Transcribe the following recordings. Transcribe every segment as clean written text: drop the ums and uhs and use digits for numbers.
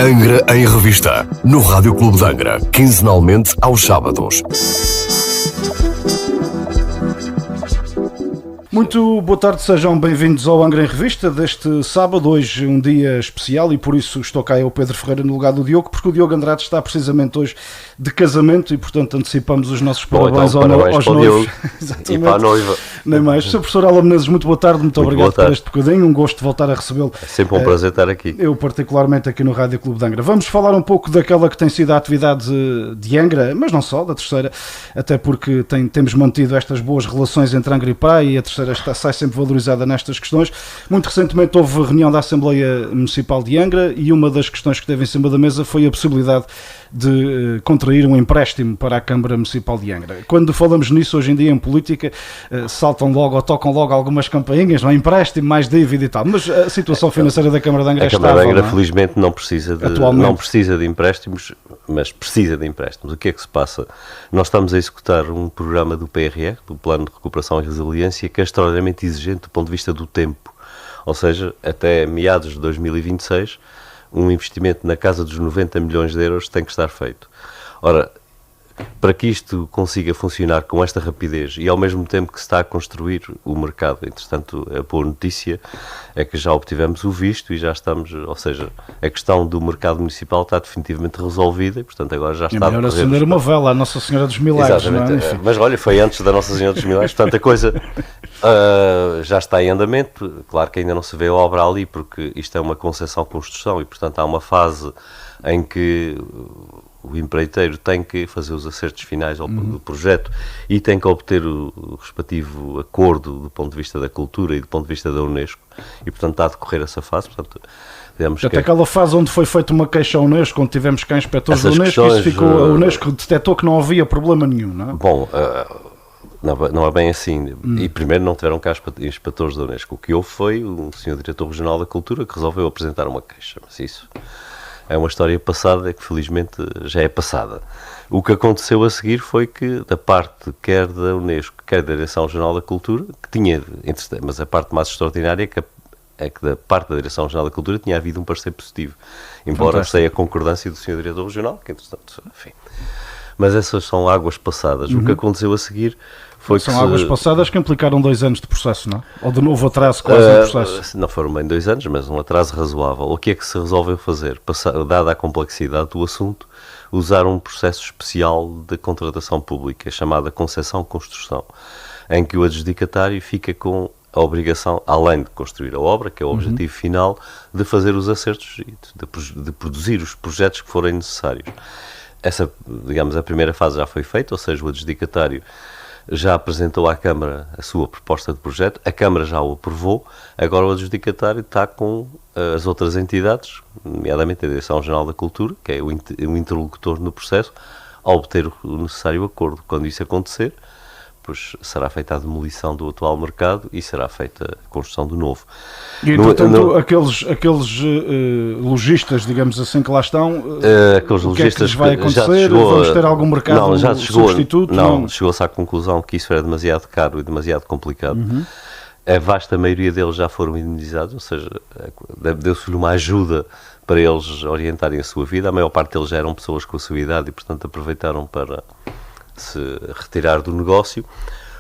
Angra em Revista, no Rádio Clube de Angra, quinzenalmente aos sábados. Muito boa tarde, sejam bem-vindos ao Angra em Revista deste sábado, hoje um dia especial e por isso estou cá eu, Pedro Ferreira, no lugar do Diogo, porque o Diogo Andrade está precisamente hoje de casamento e portanto antecipamos os nossos parabéns aos noivos. E para a noiva. Nem mais. Sr. Professor Alan Menezes, muito boa tarde, muito obrigado por este bocadinho, um gosto de voltar a recebê-lo. É sempre um prazer estar aqui. Eu particularmente aqui no Rádio Clube de Angra. Vamos falar um pouco daquela que tem sido a atividade de Angra, mas não só, da terceira, até porque temos mantido estas boas relações entre Angra e Praia e a terceira sai sempre valorizada nestas questões. Muito recentemente houve reunião da Assembleia Municipal de Angra e uma das questões que esteve em cima da mesa foi a possibilidade de contrair um empréstimo para a Câmara Municipal de Angra. Quando falamos nisso hoje em dia em política, saltam logo ou tocam logo algumas campainhas, não é? Empréstimo, mais dívida e tal, mas a situação financeira da Câmara de Angra é estável. A Câmara de Angra felizmente não precisa de empréstimos, mas precisa de empréstimos. O que é que se passa? Nós estamos a executar um programa do PRR, do Plano de Recuperação e Resiliência, que é extraordinariamente exigente do ponto de vista do tempo. Ou seja, até meados de 2026, um investimento na casa dos 90 milhões de euros tem que estar feito. Ora, para que isto consiga funcionar com esta rapidez e ao mesmo tempo que se está a construir o mercado, entretanto, a boa notícia é que já obtivemos o visto e já estamos, ou seja, a questão do mercado municipal está definitivamente resolvida e, portanto, agora já está a melhor acender uma vela à Nossa Senhora dos Milagres. Exatamente, não é? Mas olha, foi antes da Nossa Senhora dos Milagres, portanto, a coisa já está em andamento. Claro que ainda não se vê a obra ali, porque isto é uma concessão-construção e, portanto, há uma fase em que o empreiteiro tem que fazer os acertos finais do projeto e tem que obter o respectivo acordo do ponto de vista da cultura e do ponto de vista da Unesco e, portanto, está a decorrer essa fase. Portanto, até aquela fase onde foi feita uma queixa à Unesco, onde tivemos cá inspectores da Unesco, a Unesco detectou que não havia problema nenhum, não é? Bom, não é bem assim. E primeiro não tiveram cá inspectores da Unesco. O que houve foi um senhor diretor regional da cultura que resolveu apresentar uma queixa, mas isso é uma história passada que felizmente já é passada. O que aconteceu a seguir foi que da parte quer da Unesco, quer da Direção-Geral da Cultura, que tinha, mas a parte mais extraordinária é que da parte da Direção-Geral da Cultura tinha havido um parecer positivo, embora sem a concordância do Sr. Diretor Regional, que entretanto, enfim. Mas essas são águas passadas. O que aconteceu a seguir foi que... São águas passadas que implicaram 2 anos de processo, não é? Ou de novo atraso quase no processo? Não foram bem 2 anos, mas um atraso razoável. O que é que se resolveu fazer? Dada a complexidade do assunto, usar um processo especial de contratação pública, chamada concessão-construção, em que o adjudicatário fica com a obrigação, além de construir a obra, que é o objetivo final, de fazer os acertos e de produzir os projetos que forem necessários. Essa, digamos, a primeira fase já foi feita, ou seja, o adjudicatário já apresentou à Câmara a sua proposta de projeto, a Câmara já o aprovou, agora o adjudicatário está com as outras entidades, nomeadamente a Direção-Geral da Cultura, que é o interlocutor no processo, a obter o necessário acordo. Quando isso acontecer, pois será feita a demolição do atual mercado e será feita a construção do novo. E, entretanto, aqueles lojistas, digamos assim, que lá estão, aqueles o que é que lhes vai acontecer? Vamos ter algum mercado substituto? Não, chegou-se à conclusão que isso era demasiado caro e demasiado complicado. A vasta maioria deles já foram indemnizados, ou seja, deu-se-lhe uma ajuda para eles orientarem a sua vida. A maior parte deles já eram pessoas com a sua idade e, portanto, aproveitaram para se retirar do negócio.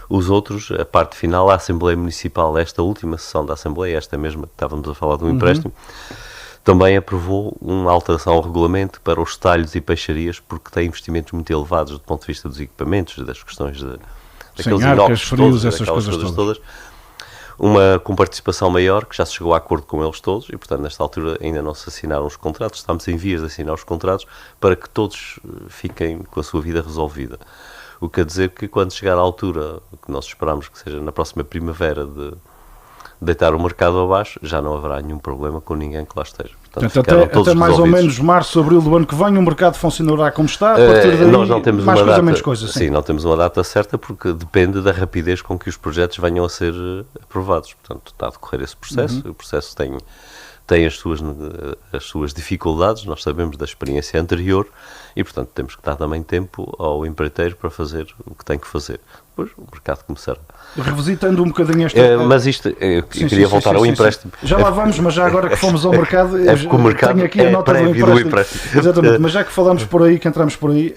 Os outros, a parte final, a Assembleia Municipal, esta última sessão da Assembleia, esta mesma que estávamos a falar do empréstimo, também aprovou uma alteração ao regulamento para os talhos e peixarias, porque tem investimentos muito elevados do ponto de vista dos equipamentos, das questões daqueles arcas, frios, essas coisas todas. Com participação maior, que já se chegou a acordo com eles todos, e portanto nesta altura ainda não se assinaram os contratos, estamos em vias de assinar os contratos para que todos fiquem com a sua vida resolvida. O que quer dizer que quando chegar à altura, que nós esperamos que seja na próxima primavera, de deitar o mercado abaixo, já não haverá nenhum problema com ninguém que lá esteja. Portanto, até mais ou menos março, abril do ano que vem, o mercado funcionará como está, a partir daí, nós não temos mais uma coisa, data, menos coisa. Sim, não temos uma data certa, porque depende da rapidez com que os projetos venham a ser aprovados. Portanto, está a decorrer esse processo, o processo tem as suas dificuldades, nós sabemos da experiência anterior, e portanto temos que dar também tempo ao empreiteiro para fazer o que tem que fazer. depois o mercado começará. Revisitando um bocadinho esta... Mas isto, eu queria voltar ao empréstimo. Já lá vamos, mas já agora que fomos ao mercado, porque o mercado tenho aqui a nota do empréstimo. Exatamente, mas já que falamos por aí, que entramos por aí,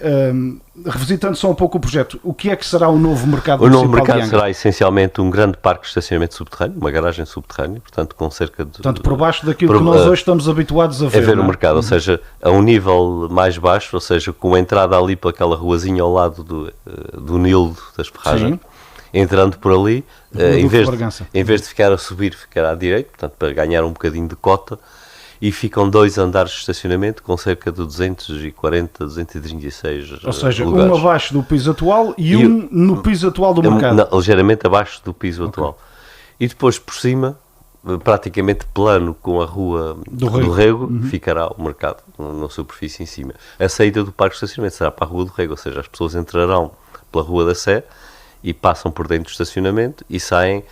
revisitando só um pouco o projeto, o que é que será o novo mercado municipal? O novo mercado será essencialmente um grande parque de estacionamento subterrâneo, uma garagem subterrânea, portanto com cerca de... Portanto, por baixo daquilo que nós hoje estamos habituados a ver. A ver o mercado, ou seja, a um nível mais baixo, ou seja, com a entrada ali para aquela ruazinha ao lado do Nilo das Ferragens. Sim. Entrando por ali, em vez de ficar a subir, ficar à direita, portanto, para ganhar um bocadinho de cota, e ficam 2 andares de estacionamento com cerca de 240, 236 Ou seja, lugares. Um abaixo do piso atual e um no piso atual do mercado. Ligeiramente abaixo do piso atual. E depois, por cima, praticamente plano com a rua do Rego, ficará o mercado na superfície em cima. A saída do parque de estacionamento será para a rua do Rego, ou seja, as pessoas entrarão pela rua da Sé e passam por dentro do estacionamento e saem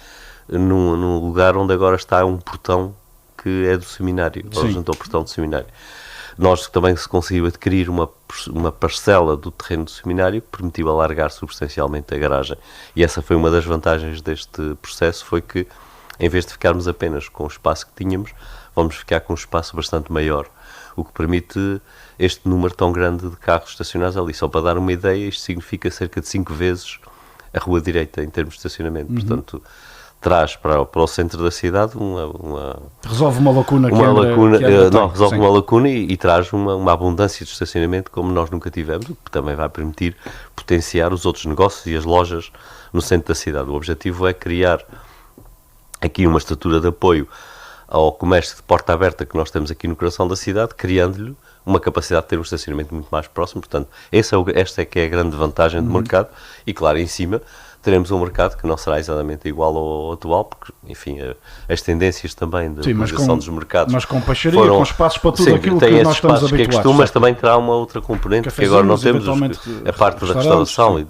num lugar onde agora está um portão que é do seminário, ou junto ao portão do seminário. Nós também se conseguiu adquirir uma parcela do terreno do seminário que permitiu alargar substancialmente a garagem. E essa foi uma das vantagens deste processo, foi que em vez de ficarmos apenas com o espaço que tínhamos, vamos ficar com um espaço bastante maior, o que permite este número tão grande de carros estacionados ali. Só para dar uma ideia, isto significa cerca de 5 vezes a rua direita em termos de estacionamento. Portanto, traz para o centro da cidade resolve uma lacuna resolve uma lacuna e traz uma abundância de estacionamento como nós nunca tivemos, o que também vai permitir potenciar os outros negócios e as lojas no centro da cidade. O objetivo é criar aqui uma estrutura de apoio ao comércio de porta aberta que nós temos aqui no coração da cidade, criando-lhe uma capacidade de ter um estacionamento muito mais próximo. Portanto, esta é que é a grande vantagem do mercado. E claro, em cima teremos um mercado que não será exatamente igual ao atual, porque, enfim, as tendências também da utilização dos mercados... Mas com peixaria, com espaços para tudo aquilo que nós estamos habituados. Mas também terá uma outra componente que agora não temos, a parte da restauração e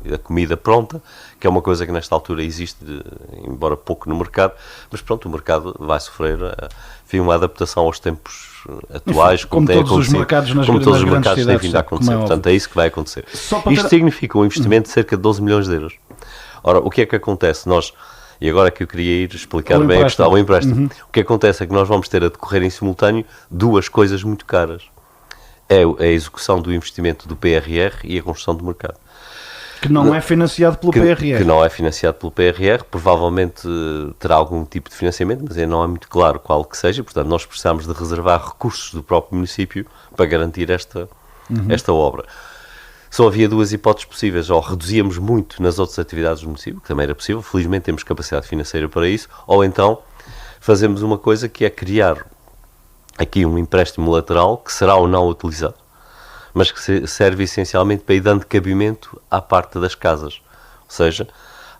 da comida pronta, que é uma coisa que nesta altura existe, embora pouco no mercado, mas pronto, o mercado vai sofrer uma adaptação aos tempos atuais, enfim, como todos os mercados têm vindo a acontecer. Portanto, é isso que vai acontecer. Isto significa um investimento de cerca de 12 milhões de euros. Ora, o que é que acontece? E agora que eu queria ir explicar bem a questão, o empréstimo. O que acontece é que nós vamos ter a decorrer em simultâneo 2 coisas muito caras. É a execução do investimento do PRR e a construção do mercado. Que não é financiado pelo PRR. Que não é financiado pelo PRR, provavelmente terá algum tipo de financiamento, mas não é muito claro qual que seja, portanto nós precisamos de reservar recursos do próprio município para garantir esta obra. Só havia 2 hipóteses possíveis: ou reduzíamos muito nas outras atividades do município, que também era possível, felizmente temos capacidade financeira para isso, ou então fazemos uma coisa que é criar aqui um empréstimo lateral que será ou não utilizado, mas que serve essencialmente para ir dando cabimento à parte das casas. Ou seja,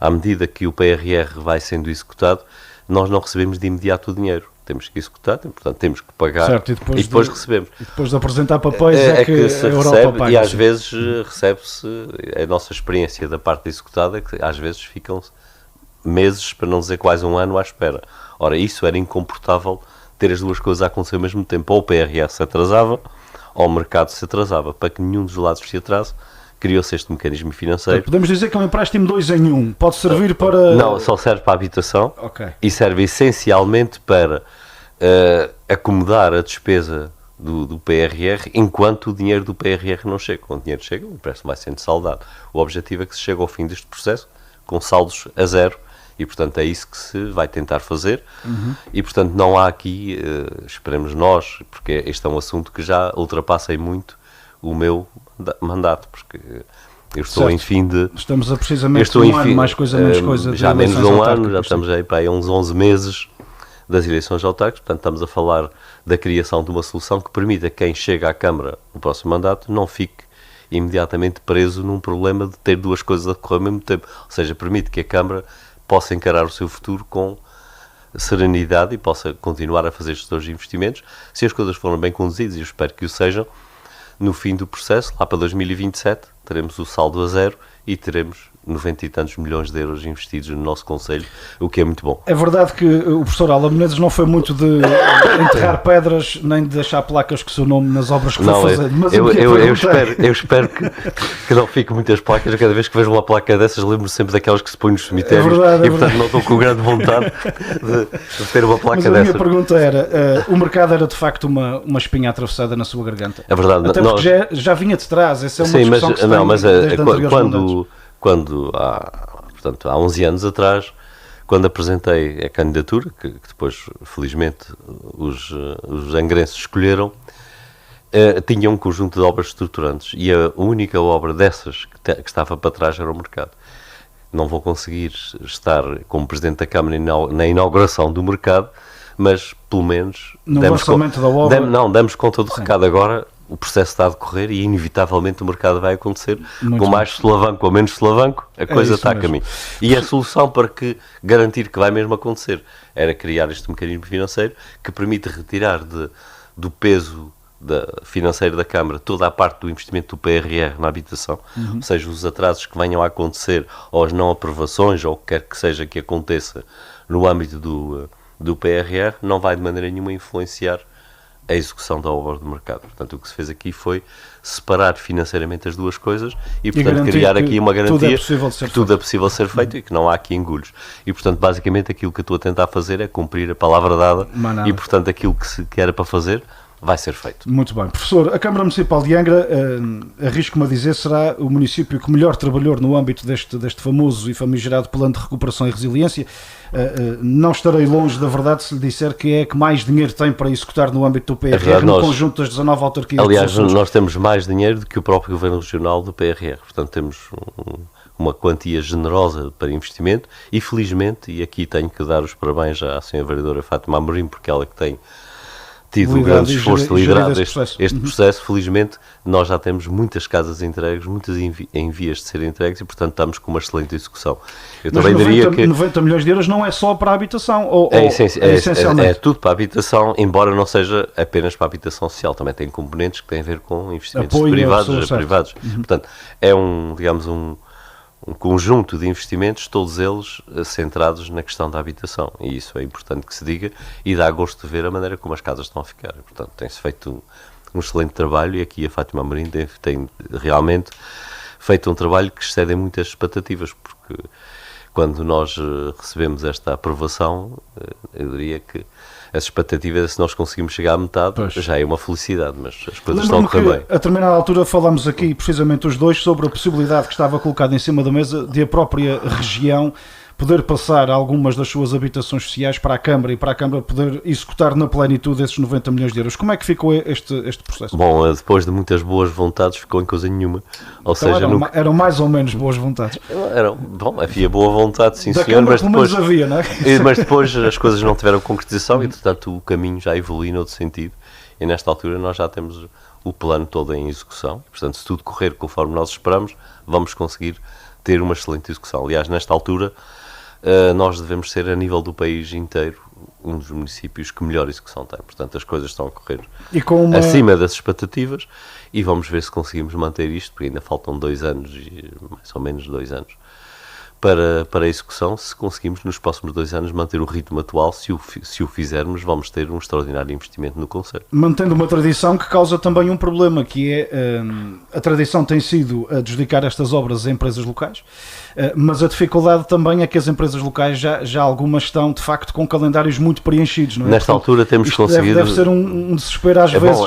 à medida que o PRR vai sendo executado, nós não recebemos de imediato o dinheiro. Temos que executar, portanto temos que pagar, certo, e depois recebemos. E depois de apresentar papéis é que se a Europa recebe, paga. E às vezes recebe-se, a nossa experiência da parte executada é que às vezes ficam meses, para não dizer quase um ano, à espera. Ora, isso era incomportável, ter as 2 coisas a acontecer ao mesmo tempo. Ou o PRR se atrasava, ou o mercado se atrasava. Para que nenhum dos lados se atrase, criou-se este mecanismo financeiro. Então, podemos dizer que é um empréstimo 2 em 1. Pode servir para... Não, só serve para a habitação. E serve essencialmente para acomodar a despesa do PRR enquanto o dinheiro do PRR não chega. Quando o dinheiro chega, o empréstimo vai sendo saldado. O objetivo é que se chegue ao fim deste processo com saldos a 0. E, portanto, é isso que se vai tentar fazer. E, portanto, não há aqui, esperemos nós, porque este é um assunto que já ultrapassa muito o meu mandato, porque eu estou em fim de... Estamos a precisamente um ano, mais coisa, menos coisa. Já menos de um ano, já estamos aí para aí uns 11 meses das eleições autárquicas, portanto, estamos a falar da criação de uma solução que permita que quem chega à Câmara no próximo mandato não fique imediatamente preso num problema de ter 2 coisas a decorrer ao mesmo tempo. Ou seja, permite que a Câmara possa encarar o seu futuro com serenidade e possa continuar a fazer gestores de investimentos. Se as coisas forem bem conduzidas, e eu espero que o sejam, no fim do processo, lá para 2027, teremos o saldo a 0 e teremos 90 e tantos milhões de euros investidos no nosso Conselho, o que é muito bom. É verdade que o professor Alan Menezes não foi muito de enterrar pedras, nem de deixar placas com o seu nome nas obras que foi fazendo. Mas eu espero que não fiquem muitas placas. Cada vez que vejo uma placa dessas, lembro-me sempre daquelas que se põem nos cemitérios. É portanto não estou com grande vontade de ter uma placa dessas. Mas a minha pergunta era, o mercado era de facto uma espinha atravessada na sua garganta? É verdade. Até porque já vinha de trás, essa é uma discussão que se tem quando há 11 anos atrás, quando apresentei a candidatura, que depois, felizmente, os angrenses escolheram, tinha um conjunto de obras estruturantes e a única obra dessas que estava para trás era o mercado. Não vou conseguir estar como Presidente da Câmara na inauguração do mercado, mas pelo menos damos conta do recado agora. O processo está a decorrer e inevitavelmente o mercado vai acontecer com mais solavanco ou menos solavanco, a coisa está a caminho. E a solução para garantir que vai mesmo acontecer era criar este mecanismo financeiro que permite retirar do peso financeiro da Câmara toda a parte do investimento do PRR na habitação, ou seja, os atrasos que venham a acontecer ou as não aprovações ou o que quer que seja que aconteça no âmbito do PRR não vai de maneira nenhuma influenciar a execução da obra do mercado. Portanto, o que se fez aqui foi separar financeiramente as duas coisas e portanto, criar aqui uma garantia que tudo é possível ser feito e que não há aqui engulhos. E, portanto, basicamente, aquilo que eu estou a tentar fazer é cumprir a palavra dada e, portanto, aquilo que era para fazer vai ser feito. Muito bem. Professor, a Câmara Municipal de Angra, arrisco-me a dizer, será o município que melhor trabalhou no âmbito deste famoso e famigerado Plano de Recuperação e Resiliência. Não estarei longe da verdade se lhe disser que é a que mais dinheiro tem para executar no âmbito do PRR, no conjunto das 19 autarquias. Aliás, nós temos mais dinheiro do que o próprio Governo Regional do PRR. Portanto, temos uma quantia generosa para investimento e, felizmente, e aqui tenho que dar os parabéns à Sra. Vereadora Fátima Amorim, porque ela que tem tido um grande esforço de liderar este processo. Felizmente, nós já temos muitas casas entregues, muitas em vias de serem entregues e, portanto, estamos com uma excelente execução. Eu mas também diria que 90 milhões de euros não é só para a habitação, essencialmente. É tudo para a habitação, embora não seja apenas para a habitação social, também tem componentes que têm a ver com investimentos privados. Portanto, é um conjunto de investimentos, todos eles centrados na questão da habitação. E isso é importante que se diga e dá gosto de ver a maneira como as casas estão a ficar. Portanto, tem-se feito um excelente trabalho e aqui a Fátima Amorim tem realmente feito um trabalho que excede muitas expectativas, porque quando nós recebemos esta aprovação, eu diria que as expectativas, se nós conseguimos chegar à metade, já é uma felicidade, mas as coisas estão a correr bem. A determinada altura falámos aqui, precisamente os dois, sobre a possibilidade que estava colocada em cima da mesa de a própria região poder passar algumas das suas habitações sociais para a Câmara e para a Câmara poder executar na plenitude esses 90 milhões de euros. Como é que ficou este processo? Bom, depois de muitas boas vontades ficou em coisa nenhuma. Ou então seja, eram mais ou menos boas vontades? Havia boa vontade, sim senhor, mas depois as coisas não tiveram concretização e, portanto, o caminho já evolui noutro sentido. E nesta altura nós já temos o plano todo em execução. Portanto, se tudo correr conforme nós esperamos, vamos conseguir ter uma excelente execução. Aliás, nesta altura, nós devemos ser, a nível do país inteiro, um dos municípios que melhor execução tem. Portanto, as coisas estão a correr acima das expectativas e vamos ver se conseguimos manter isto, porque ainda faltam 2 anos, mais ou menos 2 anos, para a execução. Se conseguimos, nos próximos 2 anos, manter o ritmo atual, se o fizermos, vamos ter um extraordinário investimento no concelho. Mantendo uma tradição que causa também um problema, que é a tradição tem sido adjudicar estas obras a empresas locais, mas a dificuldade também é que as empresas locais já algumas estão, de facto, com calendários muito preenchidos. Não é? Nesta altura temos conseguido... Deve ser um desespero às vezes.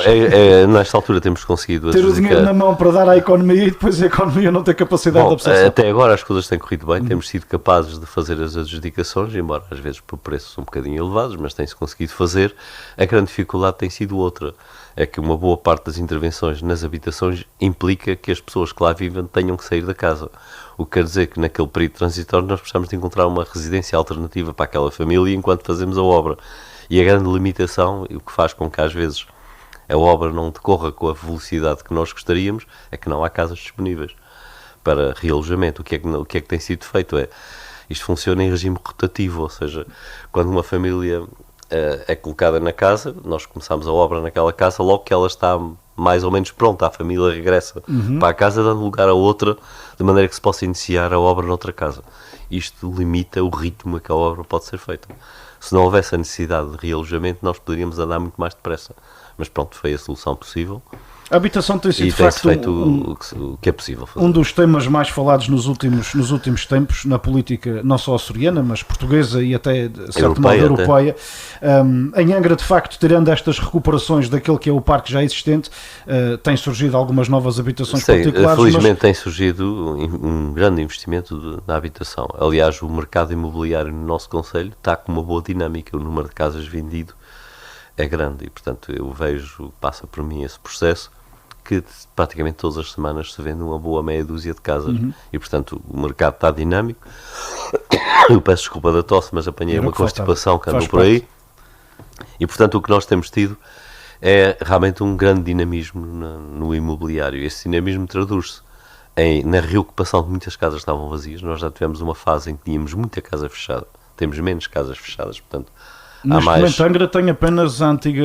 Nesta altura temos conseguido ter o dinheiro na mão para dar à economia e depois a economia não ter capacidade de absorção. Até agora as coisas têm corrido bem. Temos sido capazes de fazer as adjudicações, embora às vezes por preços um bocadinho elevados, mas tem-se conseguido fazer. A grande dificuldade tem sido outra, é que uma boa parte das intervenções nas habitações implica que as pessoas que lá vivem tenham que sair da casa. O que quer dizer que naquele período transitório nós precisamos de encontrar uma residência alternativa para aquela família enquanto fazemos a obra. E a grande limitação, o que faz com que às vezes a obra não decorra com a velocidade que nós gostaríamos, é que não há casas disponíveis para realojamento. O que é que tem sido feito? Isto funciona em regime rotativo, ou seja, quando uma família é colocada na casa, nós começamos a obra naquela casa, logo que ela está mais ou menos pronta, a família regressa para a casa, dando lugar a outra, de maneira que se possa iniciar a obra noutra casa. Isto limita o ritmo a que a obra pode ser feita. Se não houvesse a necessidade de realojamento, nós poderíamos andar muito mais depressa. Mas pronto, foi a solução possível. A habitação tem sido, E de tem-se facto, feito o que é possível fazer. um dos temas mais falados nos últimos tempos na política, não só açoriana, mas portuguesa e até, de certo modo, europeia. Em Angra, de facto, tirando estas recuperações daquele que é o parque já existente, tem surgido algumas novas habitações particulares. Felizmente tem surgido um grande investimento na habitação. Aliás, o mercado imobiliário no nosso concelho está com uma boa dinâmica, o número de casas vendido é grande e, portanto, eu vejo, passa por mim esse processo, que praticamente todas as semanas se vende uma boa meia dúzia de casas e, portanto, o mercado está dinâmico. Eu peço desculpa da tosse, mas apanhei uma constipação que andou por aí. E, portanto, o que nós temos tido é realmente um grande dinamismo no imobiliário. Esse dinamismo traduz-se na reocupação de muitas casas que estavam vazias. Nós já tivemos uma fase em que tínhamos muita casa fechada, temos menos casas fechadas, portanto, neste momento, Angra tem apenas a antiga,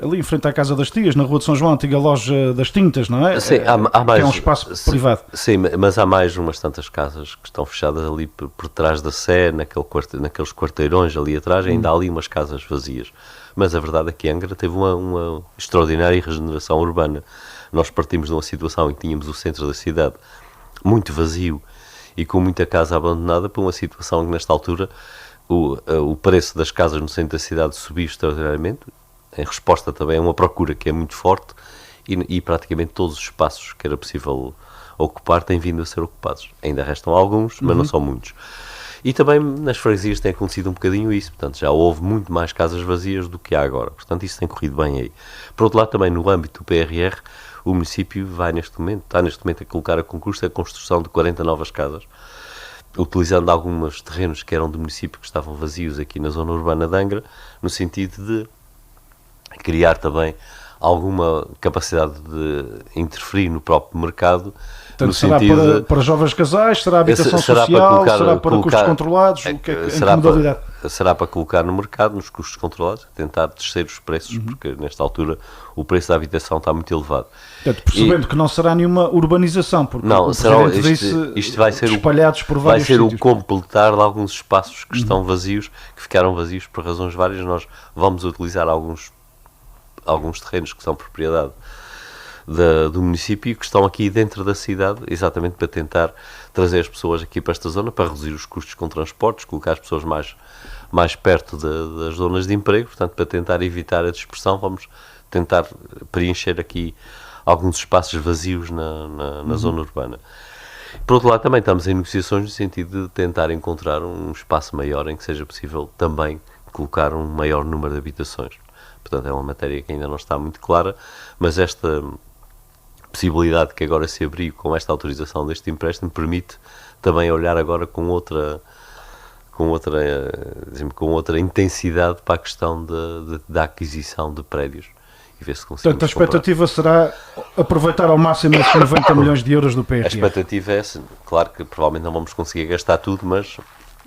ali em frente à Casa das Tias, na Rua de São João, a antiga loja das tintas, não é? Sim, há mais, que é um espaço privado. Sim, mas há mais umas tantas casas que estão fechadas ali por trás da Sé, naqueles quarteirões ali atrás, ainda há ali umas casas vazias. Mas a verdade é que Angra teve uma extraordinária regeneração urbana. Nós partimos de uma situação em que tínhamos o centro da cidade muito vazio e com muita casa abandonada, para uma situação que, nesta altura, o preço das casas no centro da cidade subiu extraordinariamente, em resposta também a uma procura que é muito forte, e praticamente todos os espaços que era possível ocupar têm vindo a ser ocupados. Ainda restam alguns, mas não são muitos. E também nas freguesias tem acontecido um bocadinho isso, portanto já houve muito mais casas vazias do que há agora, portanto isso tem corrido bem aí. Por outro lado, também no âmbito do PRR, o município está neste momento a colocar a concurso a construção de 40 novas casas, utilizando alguns terrenos que eram do município que estavam vazios aqui na zona urbana de Angra, no sentido de criar também alguma capacidade de interferir no próprio mercado. Portanto, no será sentido para jovens casais, será habitação social, será para custos controlados? Em que modalidade? Será para colocar no mercado, nos custos controlados, tentar descer os preços, porque nesta altura o preço da habitação está muito elevado. Portanto, percebendo que não será nenhuma urbanização, porque não, isto vai ser espalhados por vários sítios. Vai ser sítios. O completar de alguns espaços que estão vazios, que ficaram vazios por razões várias. Nós vamos utilizar alguns terrenos que são propriedade do município, que estão aqui dentro da cidade, exatamente para tentar trazer as pessoas aqui para esta zona, para reduzir os custos com transportes, colocar as pessoas mais perto das zonas de emprego, portanto, para tentar evitar a dispersão, vamos tentar preencher aqui alguns espaços vazios na zona urbana. Por outro lado, também estamos em negociações no sentido de tentar encontrar um espaço maior em que seja possível também colocar um maior número de habitações. Portanto, é uma matéria que ainda não está muito clara, mas esta possibilidade que agora se abriu com esta autorização deste empréstimo permite também olhar agora com outra intensidade para a questão da aquisição de prédios e ver se conseguimos. Portanto, a expectativa será aproveitar ao máximo esses 90 milhões de euros do PRR. A expectativa é, claro que provavelmente não vamos conseguir gastar tudo, mas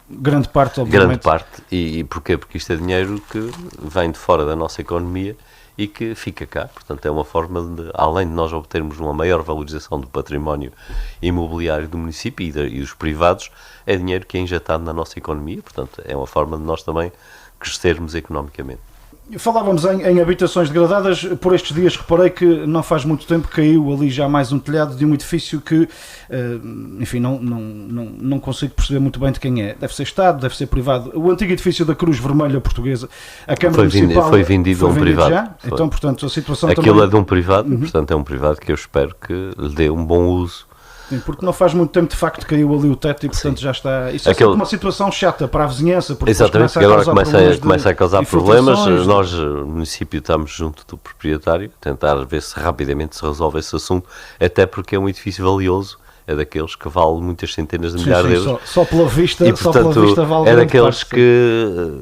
grande parte, obviamente. Grande parte. E porquê? Porque isto é dinheiro que vem de fora da nossa economia e que fica cá. Portanto, é uma forma de, além de nós obtermos uma maior valorização do património imobiliário do município e dos privados, é dinheiro que é injetado na nossa economia. Portanto, é uma forma de nós também crescermos economicamente. Falávamos em habitações degradadas. Por estes dias reparei que não faz muito tempo caiu ali já mais um telhado de um edifício que, enfim, não consigo perceber muito bem de quem é. Deve ser Estado, deve ser privado. O antigo edifício da Cruz Vermelha Portuguesa, a Câmara Municipal... Foi vendido a um privado. Já? Então, portanto, a situação Aquilo também... é de um privado, portanto é um privado que eu espero que lhe dê um bom uso. Sim, porque não faz muito tempo de facto caiu ali o teto e portanto já está... Isso é sempre uma situação chata para a vizinhança, porque exatamente, que agora começa a causar problemas. Nós, no município, estamos junto do proprietário, tentar ver se rapidamente se resolve esse assunto, até porque é um edifício valioso, é daqueles que vale muitas centenas de milhares de euros. Só pela vista, e, portanto, vale é daqueles que,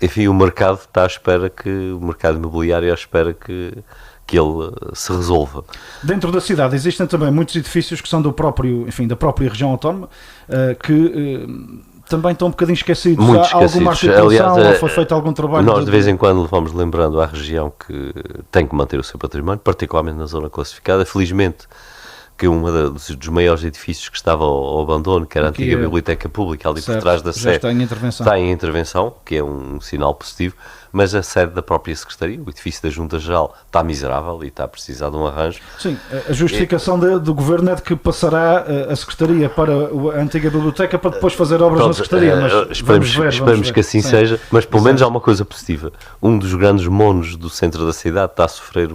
enfim, o mercado está à espera o mercado imobiliário espera que ele se resolva. Dentro da cidade existem também muitos edifícios que são da própria região autónoma, que também estão um bocadinho esquecidos. Muito Há alguma esquecidos. articulação, Aliás, ou foi feito algum trabalho? nós de vez em quando vamos lembrando à região que tem que manter o seu património, particularmente na zona classificada. Felizmente que dos maiores edifícios que estava ao abandono, que era a antiga Biblioteca Pública, ali por trás da sede, está em intervenção, que é um sinal positivo, mas a sede da própria Secretaria, o edifício da Junta Geral, está miserável e está a precisar de um arranjo. Sim, a justificação do Governo é de que passará a Secretaria para a antiga Biblioteca para depois fazer obras na Secretaria, mas esperemos que assim seja, mas pelo menos há uma coisa positiva. Um dos grandes monos do centro da cidade está a sofrer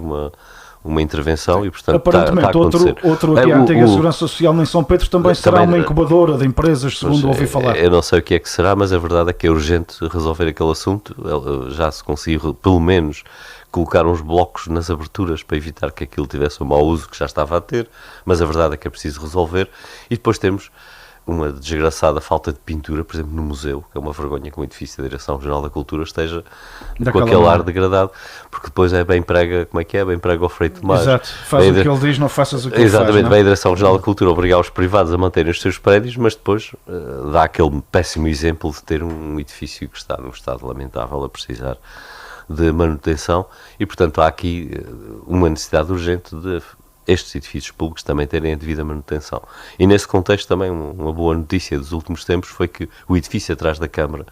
uma intervenção e, portanto, aparentemente, está a acontecer. outro aqui, a antiga Segurança Social em São Pedro também será uma incubadora de empresas, segundo ouvi falar. Eu não sei o que é que será, mas a verdade é que é urgente resolver aquele assunto. Já se conseguiu, pelo menos, colocar uns blocos nas aberturas para evitar que aquilo tivesse o mau uso que já estava a ter, mas a verdade é que é preciso resolver. E depois temos uma desgraçada falta de pintura, por exemplo, no museu, que é uma vergonha que o edifício da Direção-Geral da Cultura esteja com aquele ar degradado, porque depois é bem prega, como é que é? Bem prega o Frei Tomás. Exato, faz o que ele diz, não faças o que ele faz. Exatamente, vem a Direção-Geral da Cultura obrigar os privados a manterem os seus prédios, mas depois dá aquele péssimo exemplo de ter um edifício que está num estado lamentável, a precisar de manutenção, e portanto há aqui uma necessidade urgente de estes edifícios públicos também terem a devida manutenção. E nesse contexto também uma boa notícia dos últimos tempos foi que o edifício atrás da Câmara,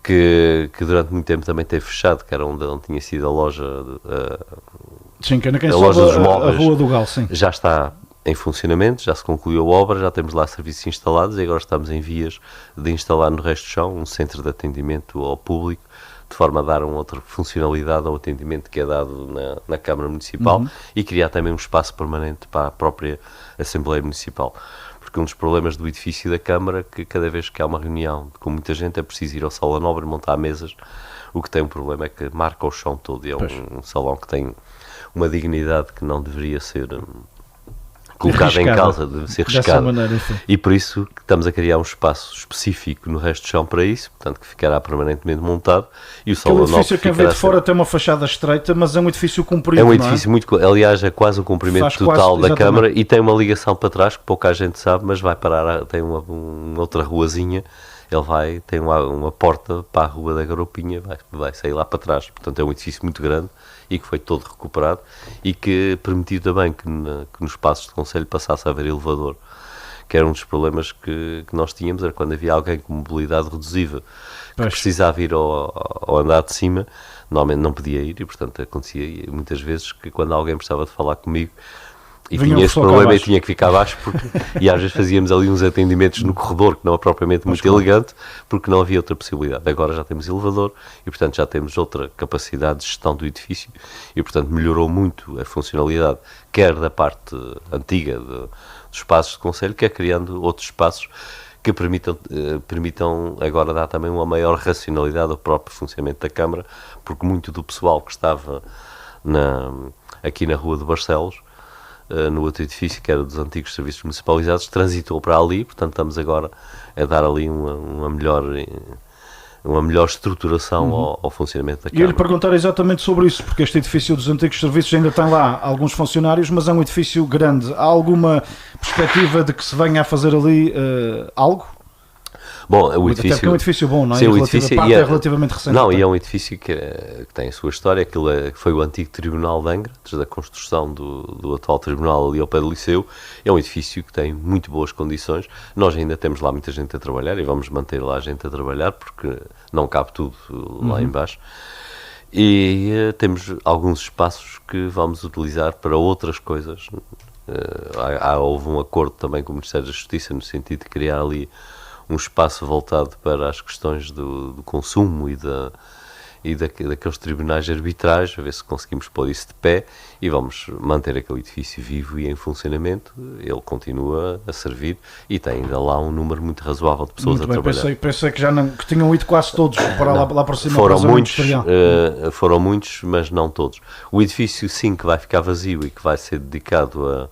que durante muito tempo também teve fechado, que era onde tinha sido a loja, a loja dos móveis, a Rua do Gal, sim. Já está em funcionamento, já se concluiu a obra, já temos lá serviços instalados e agora estamos em vias de instalar no resto do chão um centro de atendimento ao público, de forma a dar uma outra funcionalidade ao atendimento que é dado na Câmara Municipal e criar também um espaço permanente para a própria Assembleia Municipal. Porque um dos problemas do edifício da Câmara é que cada vez que há uma reunião com muita gente é preciso ir ao Sala Nobre montar mesas, o que tem um problema é que marca o chão todo e é um salão que tem uma dignidade que não deveria ser colocada em causa, deve ser riscada. E por isso que estamos a criar um espaço específico no resto do chão para isso, portanto que ficará permanentemente montado e o Salão Nobre. O edifício que vê de fora tem uma fachada estreita, mas é um edifício comprido. É um edifício muito, aliás, é quase o comprimento total da Câmara e tem uma ligação para trás que pouca gente sabe, mas vai parar, tem uma outra ruazinha. Ele tem uma porta para a Rua da Garopinha, vai sair lá para trás. Portanto, é um edifício muito grande e que foi todo recuperado e que permitiu também que nos espaços de concelho passasse a haver elevador, que era um dos problemas que nós tínhamos, era quando havia alguém com mobilidade reduzida que precisava ir ao andar de cima, normalmente não podia ir e, portanto, acontecia muitas vezes que quando alguém precisava de falar comigo, e tinha esse problema e tinha que ficar abaixo e às vezes fazíamos ali uns atendimentos no corredor que não é propriamente muito elegante porque não havia outra possibilidade. Agora já temos elevador e portanto já temos outra capacidade de gestão do edifício e portanto melhorou muito a funcionalidade quer da parte antiga dos espaços de concelho, quer criando outros espaços que permitam agora dar também uma maior racionalidade ao próprio funcionamento da Câmara, porque muito do pessoal que estava aqui na Rua de Barcelos, no outro edifício, que era dos antigos serviços municipalizados, transitou para ali, portanto estamos agora a dar ali uma melhor estruturação ao funcionamento da Câmara. E eu lhe perguntar exatamente sobre isso, porque este edifício dos antigos serviços ainda tem lá alguns funcionários, mas é um edifício grande. Há alguma perspectiva de que se venha a fazer ali algo? Bom, o edifício... Até porque é um edifício bom, não é? Sim, o edifício é relativamente recente. Não, e é um edifício que tem a sua história. Aquilo foi o antigo Tribunal de Angra, desde a construção do atual Tribunal ali ao pé do Liceu. É um edifício que tem muito boas condições. Nós ainda temos lá muita gente a trabalhar e vamos manter lá a gente a trabalhar, porque não cabe tudo lá em baixo. E temos alguns espaços que vamos utilizar para outras coisas. Houve um acordo também com o Ministério da Justiça no sentido de criar ali um espaço voltado para as questões do consumo e daqueles tribunais arbitrais, a ver se conseguimos pôr isso de pé e vamos manter aquele edifício vivo e em funcionamento. Ele continua a servir e tem ainda lá um número muito razoável de pessoas muito a bem, trabalhar. Pensei que tinham ido quase todos para lá para cima. Foram muitos, mas não todos. O edifício sim que vai ficar vazio e que vai ser dedicado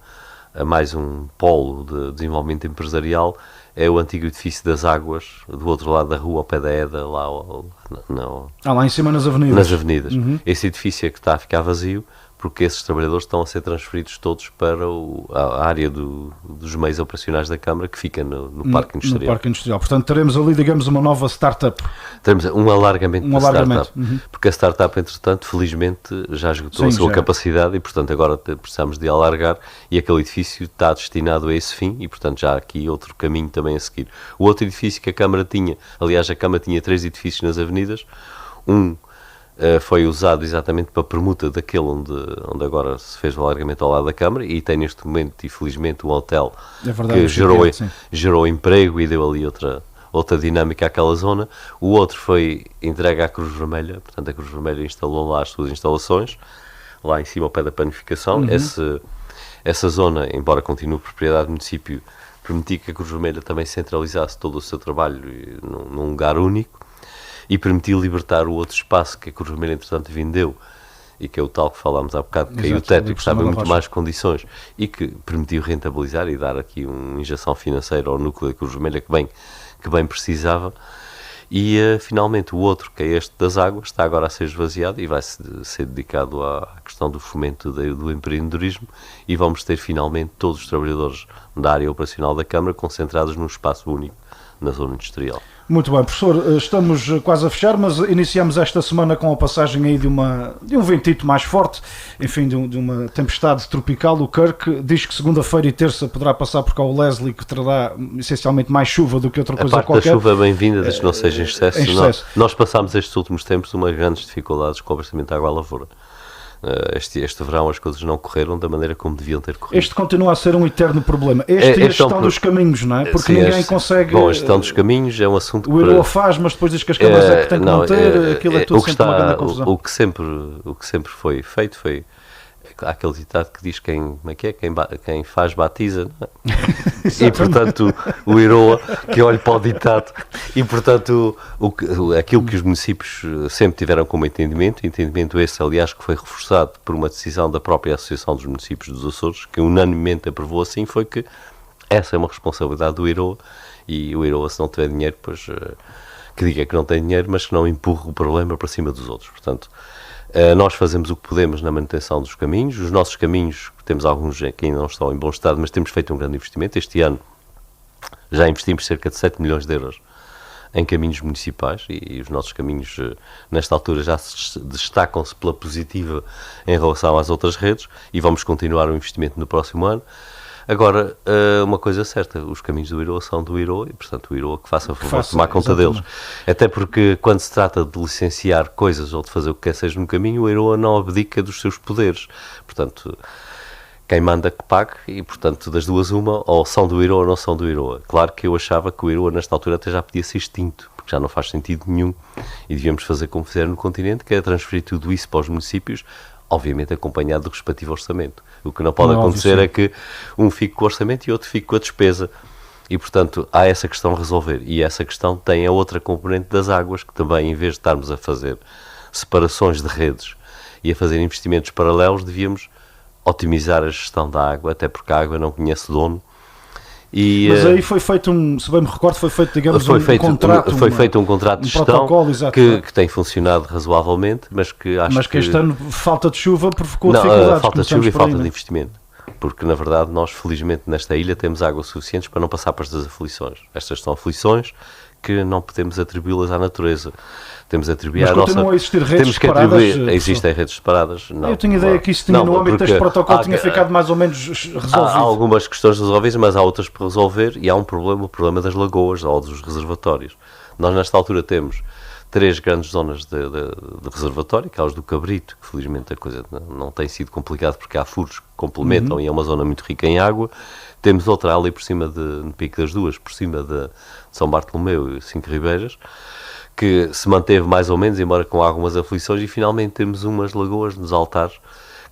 a mais um polo de desenvolvimento empresarial é o antigo edifício das Águas, do outro lado da rua, ao pé da Eda, lá em cima nas avenidas. Esse edifício é que está a ficar vazio, porque esses trabalhadores estão a ser transferidos todos para a área dos meios operacionais da Câmara, que fica no Parque Industrial. No Parque Industrial. Portanto, teremos ali, digamos, uma nova startup. Teremos um alargamento da startup, Uhum. porque a startup, entretanto, felizmente, já esgotou a sua capacidade e, portanto, agora precisamos de alargar, e aquele edifício está destinado a esse fim e, portanto, já há aqui outro caminho também a seguir. O outro edifício que a Câmara tinha, aliás, a Câmara tinha 3 edifícios nas avenidas, foi usado exatamente para a permuta daquele onde agora se fez o alargamento ao lado da Câmara, e tem neste momento, infelizmente, um hotel que gerou emprego e deu ali outra dinâmica àquela zona. O outro foi entregue à Cruz Vermelha, portanto a Cruz Vermelha instalou lá as suas instalações, lá em cima ao pé da panificação. Uhum. Essa zona, embora continue propriedade do município, permitiu que a Cruz Vermelha também centralizasse todo o seu trabalho num lugar único, e permitiu libertar o outro espaço que a Cruz Vermelha, entretanto, vendeu, e que é o tal que falámos há bocado, que caiu o teto e que estava em muito mais condições, e que permitiu rentabilizar e dar aqui uma injeção financeira ao núcleo da Cruz Vermelha que bem precisava. E finalmente o outro, que é este das águas, está agora a ser esvaziado e vai ser dedicado à questão do fomento do empreendedorismo, e vamos ter finalmente todos os trabalhadores da área operacional da Câmara concentrados num espaço único na zona industrial. Muito bem, professor, estamos quase a fechar, mas iniciamos esta semana com a passagem aí de um ventito mais forte, enfim, de uma tempestade tropical. O Kirk diz que segunda-feira e terça poderá passar por cá o Leslie, que trará essencialmente mais chuva do que outra coisa qualquer. A parte da chuva é bem-vinda, desde que não seja em excesso. Nós passámos estes últimos tempos umas grandes dificuldades com o abastecimento de água à lavoura. Este verão as coisas não correram da maneira como deviam ter corrido. Este continua a ser um eterno problema. E a gestão dos caminhos, não é? Porque ninguém consegue... Bom, a gestão dos caminhos é um assunto... O IROA faz, mas depois diz que as câmaras é que tem que manter, aquilo é tudo sempre uma grande confusão. O que sempre foi feito foi... Há aquele ditado que diz quem faz batiza, não é? E portanto o IROA que olhe para o ditado, e portanto aquilo que os municípios sempre tiveram como entendimento esse, aliás, que foi reforçado por uma decisão da própria Associação dos Municípios dos Açores, que unanimemente aprovou assim, foi que essa é uma responsabilidade do IROA, e o IROA, se não tiver dinheiro, pois que diga que não tem dinheiro, mas que não empurre o problema para cima dos outros. Portanto, nós fazemos o que podemos na manutenção dos caminhos. Os nossos caminhos, temos alguns que ainda não estão em bom estado, mas temos feito um grande investimento. Este ano já investimos cerca de 7 milhões de euros em caminhos municipais, e os nossos caminhos nesta altura já se destacam-se pela positiva em relação às outras redes, e vamos continuar o investimento no próximo ano. Agora, uma coisa certa, os caminhos do IROA são do IROA, e portanto o IROA que faça a favor de tomar conta deles. Até porque quando se trata de licenciar coisas ou de fazer o que quer seja no caminho, o IROA não abdica dos seus poderes. Portanto, quem manda que pague, e portanto das duas uma, ou são do IROA ou não são do IROA. Claro que eu achava que o IROA nesta altura até já podia ser extinto, porque já não faz sentido nenhum, e devíamos fazer como fizeram no continente, que é transferir tudo isso para os municípios, obviamente acompanhado do respectivo orçamento. O que não pode acontecer é que um fique com o orçamento e outro fique com a despesa. E, portanto, há essa questão a resolver. E essa questão tem a outra componente das águas, que também, em vez de estarmos a fazer separações de redes e a fazer investimentos paralelos, devíamos otimizar a gestão da água, até porque a água não conhece dono. Mas aí foi feito se bem me recordo, foi feito, digamos, um contrato. Foi feito um contrato de gestão que tem funcionado razoavelmente, mas que acho que este ano falta de chuva provocou dificuldades. Falta de chuva e falta de investimento. Porque, na verdade, nós, felizmente, nesta ilha temos água suficiente para não passar para estas aflições. Estas são aflições que não podemos atribuí-las à natureza. Temos a atribuir a nossa... a existir redes separadas? Existem redes separadas. Não, eu tinha ideia que isso tinha, no âmbito deste protocolo tinha ficado mais ou menos resolvido. Há algumas questões resolvidas, mas há outras para resolver, e há o problema das lagoas ou dos reservatórios. Nós, nesta altura, temos 3 grandes zonas de reservatório, que é os do Cabrito, que felizmente a coisa não tem sido complicada porque há furos que complementam e é uma zona muito rica em água. Temos outra ali por cima no Pico das Duas, por cima de São Bartolomeu e 5 Ribeiras, que se manteve mais ou menos, embora com algumas aflições, e finalmente temos umas lagoas nos Altares,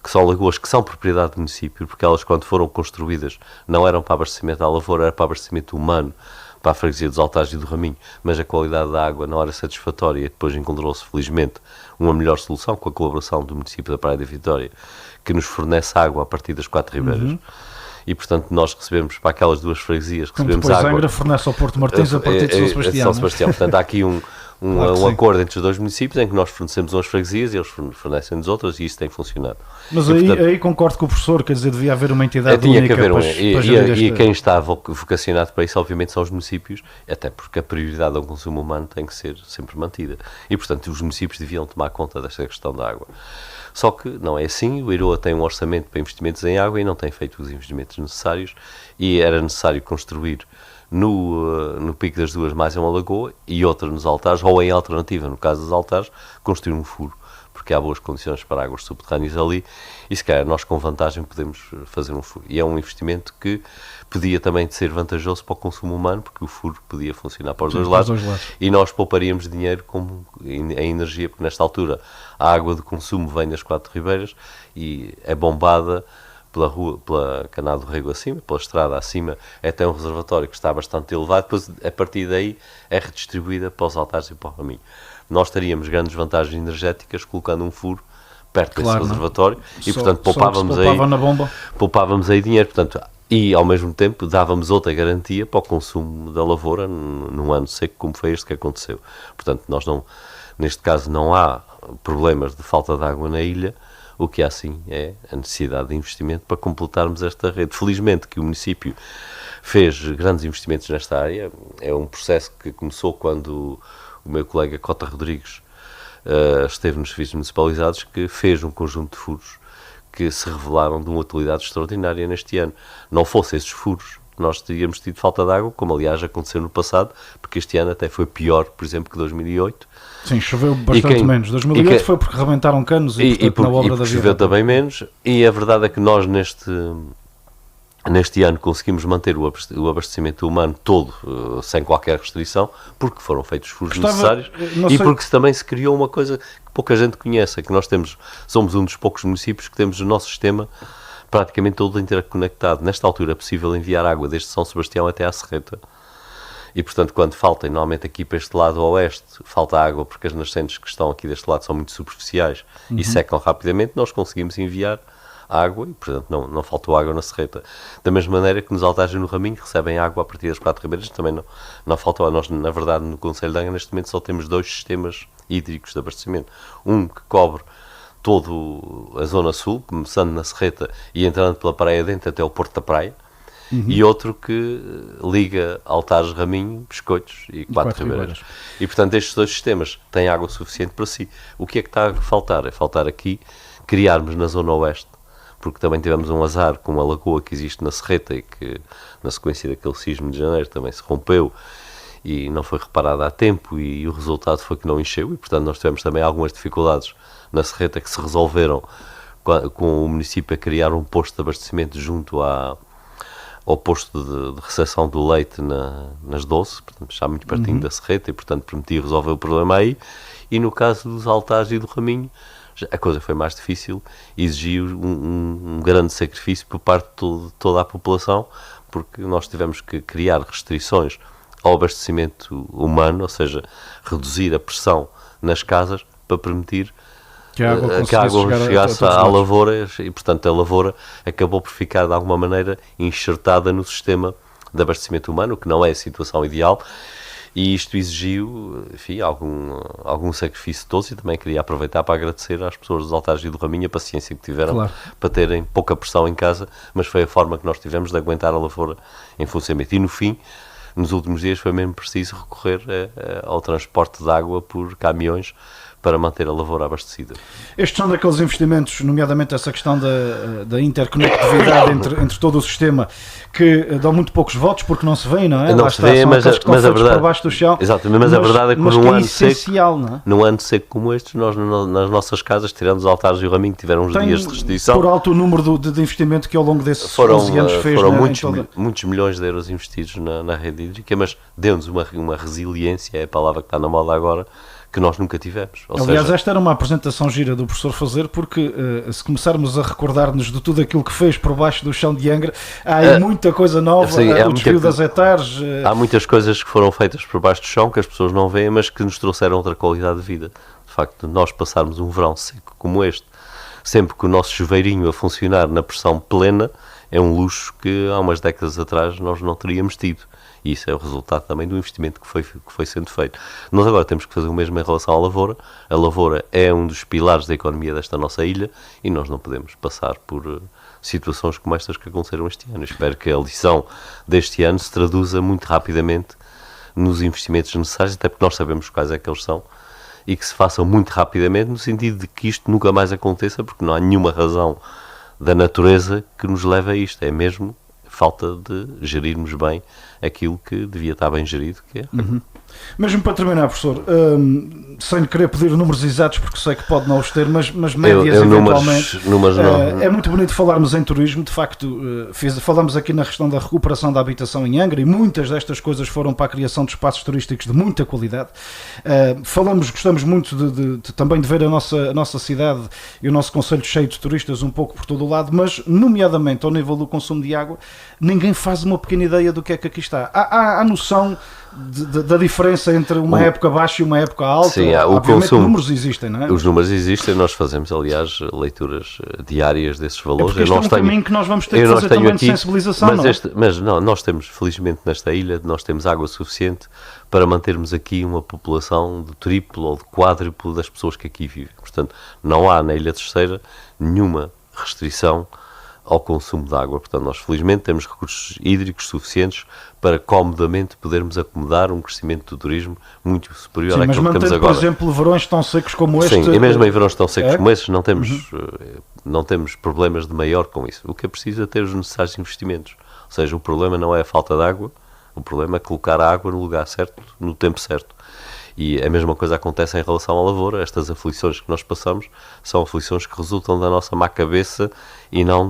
que são lagoas que são propriedade do município, porque elas, quando foram construídas, não eram para abastecimento à lavoura, era para abastecimento humano, para a freguesia dos Altares e do Raminho, mas a qualidade da água não era satisfatória, e depois encontrou-se, felizmente, uma melhor solução com a colaboração do município da Praia da Vitória, que nos fornece água a partir das 4 Ribeiras. E, portanto, nós recebemos para aquelas duas freguesias, recebemos água. Depois Angra fornece ao Porto Martins a partir de São Sebastião. Portanto, há aqui Claro acordo entre os dois municípios em que nós fornecemos umas freguesias e eles fornecem-nos outras, e isso tem funcionado. Mas e, aí, portanto, aí concordo com o professor, quer dizer, devia haver uma entidade tinha única que haver para gerir e quem está vocacionado para isso, obviamente, são os municípios, até porque a prioridade ao consumo humano tem que ser sempre mantida. E, portanto, os municípios deviam tomar conta desta questão da água. Só que não é assim, o EIROA tem um orçamento para investimentos em água e não tem feito os investimentos necessários, e era necessário construir no Pico das Duas mais uma lagoa e outra nos Altares, ou em alternativa, no caso dos Altares, construir um furo, porque há boas condições para águas subterrâneas ali, e se calhar nós com vantagem podemos fazer um furo. E é um investimento que podia também ser vantajoso para o consumo humano, porque o furo podia funcionar para os dois lados, e nós pouparíamos dinheiro em energia, porque nesta altura a água de consumo vem das 4 ribeiras e é bombada pela canal do Rego acima, pela estrada acima, até um reservatório que está bastante elevado, depois a partir daí é redistribuída para os Altares e para o Raminho. Nós teríamos grandes vantagens energéticas colocando um furo perto desse reservatório e, portanto, poupávamos aí dinheiro, portanto, e ao mesmo tempo dávamos outra garantia para o consumo da lavoura num ano seco como foi este que aconteceu. Portanto, neste caso não há problemas de falta de água na ilha. O que há sim é a necessidade de investimento para completarmos esta rede. Felizmente que o município fez grandes investimentos nesta área. É um processo que começou quando o meu colega Cota Rodrigues esteve nos serviços municipalizados, que fez um conjunto de furos que se revelaram de uma utilidade extraordinária neste ano. Não fossem esses furos, nós teríamos tido falta de água, como aliás aconteceu no passado, porque este ano até foi pior, por exemplo, que 2008. Sim, choveu bastante menos. 2008 foi porque rebentaram canos e portanto, na obra da choveu também menos, e a verdade é que nós neste ano conseguimos manter o abastecimento humano todo sem qualquer restrição, porque foram feitos os furos necessários e porque também se criou uma coisa que pouca gente conhece, é que nós somos um dos poucos municípios que temos o nosso sistema praticamente todo interconectado. Nesta altura é possível enviar água desde São Sebastião até à Serreta. E, portanto, quando falta, e normalmente aqui para este lado oeste, falta água porque as nascentes que estão aqui deste lado são muito superficiais e secam rapidamente, nós conseguimos enviar água e, portanto, não faltou água na Serreta. Da mesma maneira que nos Altares e no Raminho recebem água a partir das 4 ribeiras, também não faltou. Nós, na verdade, no Concelho de Angra, neste momento só temos 2 sistemas hídricos de abastecimento. Um que cobre toda a zona sul, começando na Serreta e entrando pela praia dentro até o Porto da Praia, e outro que liga Altares, Raminho, Biscoitos e 4 ribeiras. E, portanto, estes 2 sistemas têm água suficiente para si. O que é que está a faltar? É faltar aqui criarmos na zona oeste, porque também tivemos um azar com uma lagoa que existe na Serreta e que, na sequência daquele sismo de janeiro, também se rompeu e não foi reparada a tempo, e o resultado foi que não encheu, e, portanto, nós tivemos também algumas dificuldades na Serreta que se resolveram com o município a criar um posto de abastecimento junto ao posto de recepção do leite nas Doce, portanto, já muito pertinho da Serreta, e, portanto, permitia resolver o problema aí. E no caso dos Altares e do Raminho, a coisa foi mais difícil, exigiu um grande sacrifício por parte de toda a população, porque nós tivemos que criar restrições ao abastecimento humano, ou seja, reduzir a pressão nas casas para permitir que a água chegasse à lavoura, e, portanto, a lavoura acabou por ficar, de alguma maneira, enxertada no sistema de abastecimento humano, que não é a situação ideal, e isto exigiu, enfim, algum sacrifício de todos, e também queria aproveitar para agradecer às pessoas dos Altares e do Raminho a paciência que tiveram para terem pouca pressão em casa, mas foi a forma que nós tivemos de aguentar a lavoura em funcionamento. E, no fim, nos últimos dias foi mesmo preciso recorrer ao transporte de água por caminhões para manter a lavoura abastecida. Estes são daqueles investimentos, nomeadamente essa questão da interconectividade entre todo o sistema, que dão muito poucos votos porque não se vê, não é? Não se vê, mas a verdade, por baixo do chão, exatamente, mas a verdade é que num ano seco como este, nós nas nossas casas, tirando os Altares e o Raminho, tiveram uns dias de restrição. Por alto o número de investimento que ao longo desses 11 anos fez. Foram muitos milhões de euros investidos na rede hídrica, mas deu-nos uma resiliência, é a palavra que está na moda agora, que nós nunca tivemos. Aliás, esta era uma apresentação gira do professor fazer, porque se começarmos a recordar-nos de tudo aquilo que fez por baixo do chão de Angra, há aí muita coisa nova, o desvio das hectares. Há muitas coisas que foram feitas por baixo do chão que as pessoas não veem, mas que nos trouxeram outra qualidade de vida. De facto, nós passarmos um verão seco como este, sempre que o nosso chuveirinho a funcionar na pressão plena, é um luxo que há umas décadas atrás nós não teríamos tido. E isso é o resultado também do investimento que foi sendo feito. Nós agora temos que fazer o mesmo em relação à lavoura. A lavoura é um dos pilares da economia desta nossa ilha e nós não podemos passar por situações como estas que aconteceram este ano. Espero que a lição deste ano se traduza muito rapidamente nos investimentos necessários, até porque nós sabemos quais é que eles são, e que se façam muito rapidamente, no sentido de que isto nunca mais aconteça, porque não há nenhuma razão da natureza que nos leve a isto. É mesmo falta de gerirmos bem aquilo que devia estar bem gerido, que é... Mesmo para terminar, professor, sem querer pedir números exatos, porque sei que pode não os ter, mas médias eventualmente. Números não. É muito bonito falarmos em turismo, de facto, falamos aqui na questão da recuperação da habitação em Angra e muitas destas coisas foram para a criação de espaços turísticos de muita qualidade. Gostamos muito também de ver a nossa cidade e o nosso concelho cheio de turistas um pouco por todo o lado, mas nomeadamente ao nível do consumo de água, ninguém faz uma pequena ideia do que é que aqui está. Há noção da diferença entre uma época baixa e uma época alta? Sim, o consumo. Números existem, não é? Os números existem, nós fazemos, aliás, leituras diárias desses valores. Este é um caminho que nós vamos ter que fazer também de sensibilização, mas nós temos, felizmente, nesta ilha, nós temos água suficiente para mantermos aqui uma população de triplo ou de quádruplo das pessoas que aqui vivem. Portanto, não há na Ilha Terceira nenhuma restrição ao consumo de água. Portanto, nós felizmente temos recursos hídricos suficientes para comodamente podermos acomodar um crescimento do turismo muito superior àquilo que temos agora. Por exemplo, verões tão secos como este... Sim, e mesmo em verões tão secos como estes não temos problemas de maior com isso. O que é preciso é ter os necessários investimentos. Ou seja, o problema não é a falta de água, o problema é colocar a água no lugar certo, no tempo certo. E a mesma coisa acontece em relação à lavoura. Estas aflições que nós passamos são aflições que resultam da nossa má cabeça e não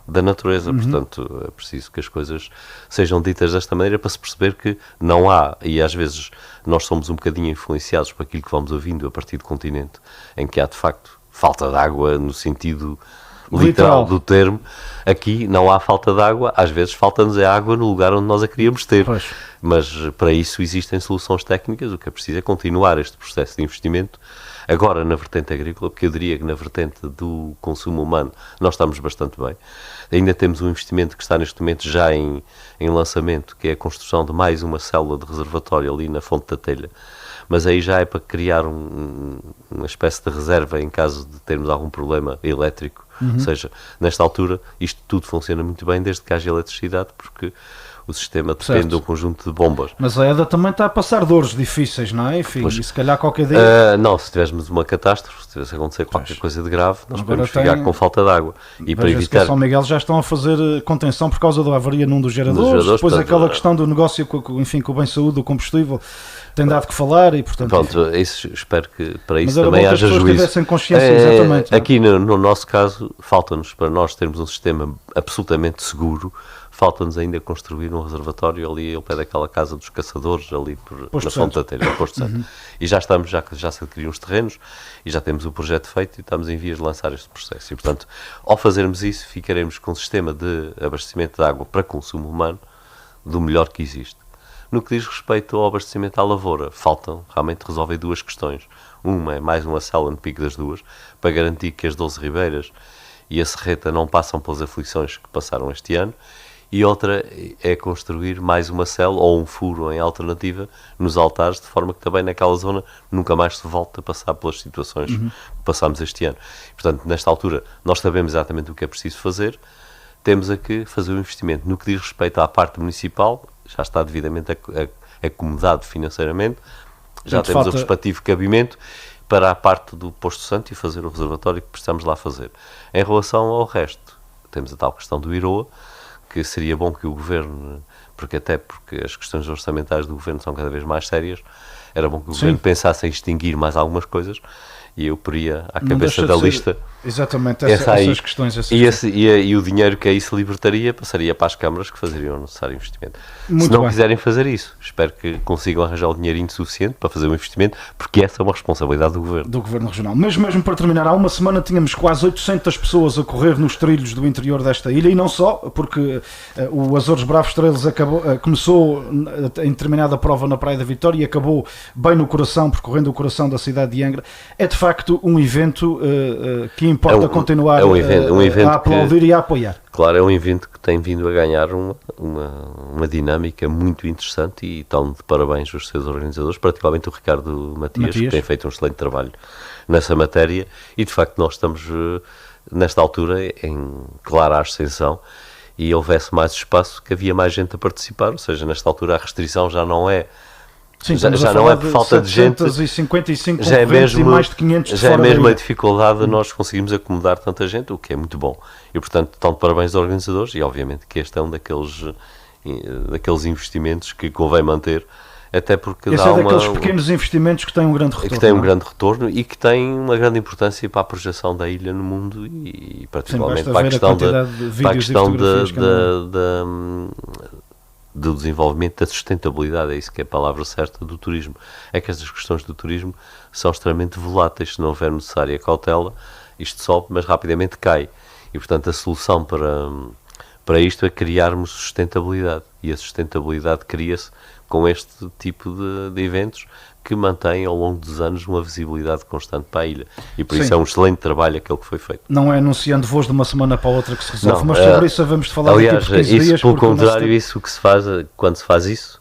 da natureza. Portanto, é preciso que as coisas sejam ditas desta maneira para se perceber que não há, e às vezes nós somos um bocadinho influenciados por aquilo que vamos ouvindo a partir do continente, em que há de facto falta de água no sentido literal do termo. Aqui não há falta de água, às vezes falta-nos a água no lugar onde nós a queríamos ter. Pois. Mas para isso existem soluções técnicas. O que é preciso é continuar este processo de investimento agora na vertente agrícola, porque eu diria que na vertente do consumo humano nós estamos bastante bem. Ainda temos um investimento que está neste momento já em lançamento, que é a construção de mais uma célula de reservatório ali na Fonte da Telha. Mas aí já é para criar uma espécie de reserva em caso de termos algum problema elétrico. Ou seja, nesta altura isto tudo funciona muito bem desde que haja eletricidade, porque o sistema depende de um conjunto de bombas. Mas a EDA também está a passar dores difíceis, não é? Enfim, e se calhar qualquer dia... não, se tivéssemos uma catástrofe, se tivesse acontecer qualquer coisa de grave, nós podemos ficar com falta de água. E para evitar... São Miguel já estão a fazer contenção por causa da avaria num dos geradores, depois portanto, aquela questão do negócio com o bem-saúde do combustível tem dado que falar e portanto... Pronto, isso, espero que para isso também haja juízo. Mas tivessem consciência, exatamente. Aqui no nosso caso, falta-nos, para nós termos um sistema absolutamente seguro, falta-nos ainda construir um reservatório ali ao pé daquela casa dos caçadores, ali na Fonte da Telha, no Posto Santo. E já se adquiriram os terrenos e já temos o projeto feito e estamos em vias de lançar este processo. E, portanto, ao fazermos isso, ficaremos com um sistema de abastecimento de água para consumo humano do melhor que existe. No que diz respeito ao abastecimento à lavoura, faltam realmente resolver duas questões. Uma é mais uma célula no Pico das Duas, para garantir que as 12 ribeiras e a Serreta não passam pelas aflições que passaram este ano, e outra é construir mais uma célula ou um furo em alternativa nos altares, de forma que também naquela zona nunca mais se volte a passar pelas situações que passámos este ano. Portanto, nesta altura, nós sabemos exatamente o que é preciso fazer, temos a que fazer o investimento. No que diz respeito à parte municipal, já está devidamente acomodado financeiramente, já temos o respectivo cabimento para a parte do Posto Santo e fazer o reservatório que precisamos lá fazer. Em relação ao resto, temos a tal questão do IROA, que seria bom que o Governo, porque as questões orçamentais do Governo são cada vez mais sérias, era bom que o Governo pensasse em extinguir mais algumas coisas, e eu poria à cabeça da lista exatamente essas questões. E o dinheiro que aí se libertaria passaria para as câmaras que fazeriam o necessário investimento. Se não quiserem fazer isso, espero que consigam arranjar o dinheirinho suficiente para fazer o investimento, porque essa é uma responsabilidade do Governo. Do Governo Regional. Mas mesmo para terminar, há uma semana tínhamos quase 800 pessoas a correr nos trilhos do interior desta ilha, e não só, porque o Azores Bravos Trails começou em determinada prova na Praia da Vitória e acabou bem no coração, percorrendo o coração da cidade de Angra. É de facto um evento que importa continuar um evento a aplaudir e a apoiar. Claro, é um evento que tem vindo a ganhar uma dinâmica muito interessante e estão de parabéns os seus organizadores, particularmente o Ricardo Matias, que tem feito um excelente trabalho nessa matéria, e de facto nós estamos nesta altura em clara ascensão, e houvesse mais espaço que havia mais gente a participar, ou seja, nesta altura a restrição já não é. Sim, já não é por falta de gente, 755 já é mesmo, e mais de 500 já é mesmo a dificuldade de nós conseguirmos acomodar tanta gente, o que é muito bom. E portanto, estão de parabéns aos organizadores, e obviamente que este é um daqueles investimentos que convém manter, até porque esse é daqueles pequenos investimentos que têm um grande retorno. Que têm um grande retorno e que têm uma grande importância para a projeção da ilha no mundo e particularmente para a questão do desenvolvimento da sustentabilidade, é isso que é a palavra certa do turismo. É que estas questões do turismo são extremamente voláteis, se não houver necessária cautela, isto sobe, mas rapidamente cai. E portanto a solução para isto é criarmos sustentabilidade, e a sustentabilidade cria-se com este tipo de eventos que mantém ao longo dos anos uma visibilidade constante para a ilha. E por isso é um excelente trabalho aquele que foi feito. Não é anunciando voos de uma semana para a outra que se resolve, mas sobre isso vamos falar aliás, daqui por 15 isso, dias. Pelo contrário, isso que se faz, quando se faz isso,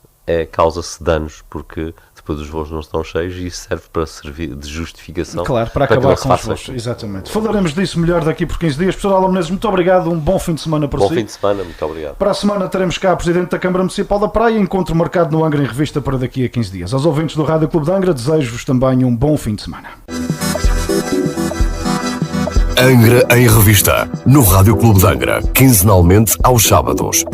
causa-se danos, porque depois os voos não estão cheios e isso serve para servir de justificação. Claro, para acabar com os voos. Exatamente. Falaremos disso melhor daqui por 15 dias. Professor Alan Menezes, muito obrigado. Um bom fim de semana para si. Bom fim de semana, muito obrigado. Para a semana teremos cá a Presidente da Câmara Municipal da Praia, encontro marcado no Angra em Revista para daqui a 15 dias. Aos ouvintes do Rádio Clube de Angra, desejo-vos também um bom fim de semana. Angra em Revista, no Rádio Clube de Angra, quinzenalmente aos sábados.